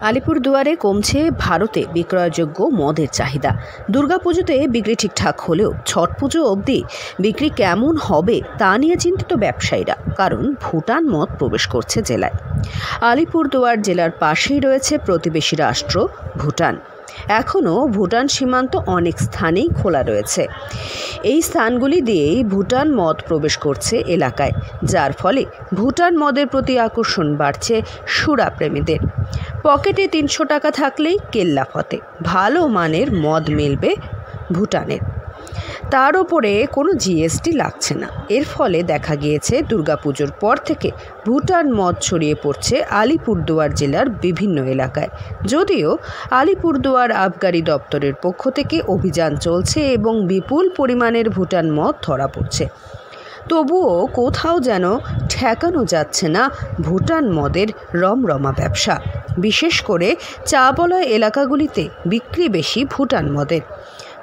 আলিপুরদুয়ারে কমছে ভারতে বিক্রয়যোগ্য মদের চাহিদা। দুর্গাপুজোতে বিক্রি ঠিকঠাক হলেও ছট পুজো অবধি বিক্রি কেমন হবে তা নিয়ে চিন্তিত ব্যবসায়ীরা, কারণ ভুটান মদ প্রবেশ করছে জেলায়। আলিপুরদুয়ার জেলার পাশেই রয়েছে প্রতিবেশী রাষ্ট্র ভুটান। এখনও ভুটান সীমান্ত অনেক স্থানেই খোলা রয়েছে। এই স্থানগুলি দিয়েই ভুটান মদ প্রবেশ করছে এলাকায়, যার ফলে ভুটান মদের প্রতি আকর্ষণ বাড়ছে সুরাপ্রেমীদের। পকেটে ৩০০ টাকা থাকলেই কেল্লা ফতে ভালো মানের মদ মিলবে ভুটানের। তার ওপরে কোনো জিএসটি লাগছে না। এর ফলে দেখা গিয়েছে দুর্গাপুজোর পর থেকে ভুটান মদ ছড়িয়ে পড়ছে আলিপুরদুয়ার জেলার বিভিন্ন এলাকায়। যদিও আলিপুরদুয়ার আবগারি দপ্তরের পক্ষ থেকে অভিযান চলছে এবং বিপুল পরিমাণের ভুটান মদ ধরা পড়ছে, তবুও কোথাও যেন ঠেকানো যাচ্ছে না ভুটান মদের রমরমা ব্যবসা। বিশেষ করে চা বলয় এলাকাগুলিতে বিক্রি বেশি ভুটান মদের।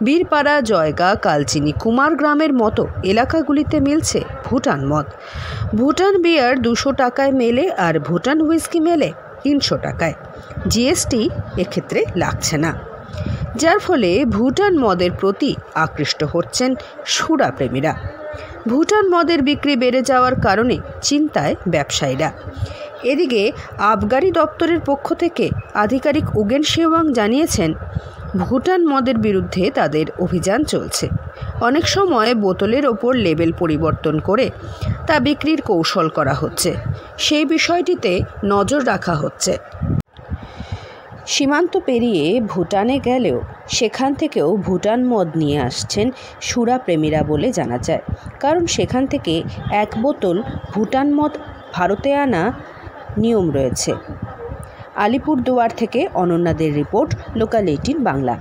বীরপাড়া, জয়গা, কালচিনি, কুমার গ্রামের মতো এলাকাগুলিতে মিলছে ভুটান মদ। ভুটান বিয়ার ২০০ টাকায় মেলে আর ভুটান হুইস্কি মেলে ৩০০ টাকায়। জিএসটি এক্ষেত্রে লাগছে না, যার ফলে ভুটান মদের প্রতি আকৃষ্ট হচ্ছেন সুরাপ্রেমীরা। ভুটান মদের বিক্রি বেড়ে যাওয়ার কারণে চিন্তায় ব্যবসায়ীরা। এদিকে আবগারি দপ্তরের পক্ষ থেকে আধিকারিক উগেন শেওয়াং জানিয়েছেন, ভুটান মদের বিরুদ্ধে তাদের অভিযান চলছে। অনেক সময় বোতলের ওপর লেবেল পরিবর্তন করে তা বিক্রির কৌশল করা হচ্ছে, সেই বিষয়টিতে নজর রাখা হচ্ছে। সীমান্ত পেরিয়ে ভুটানে গেলেও সেখান থেকেও ভুটান মদ নিয়ে আসছেন সুরাপ্রেমীরা বলে জানা যায়, কারণ সেখান থেকে এক বোতল ভুটান মদ ভারতে আনা নিয়ম রয়েছে। আলিপুরদুয়ার থেকে অনন্যাদের রিপোর্ট, লোকাল 18 বাংলা।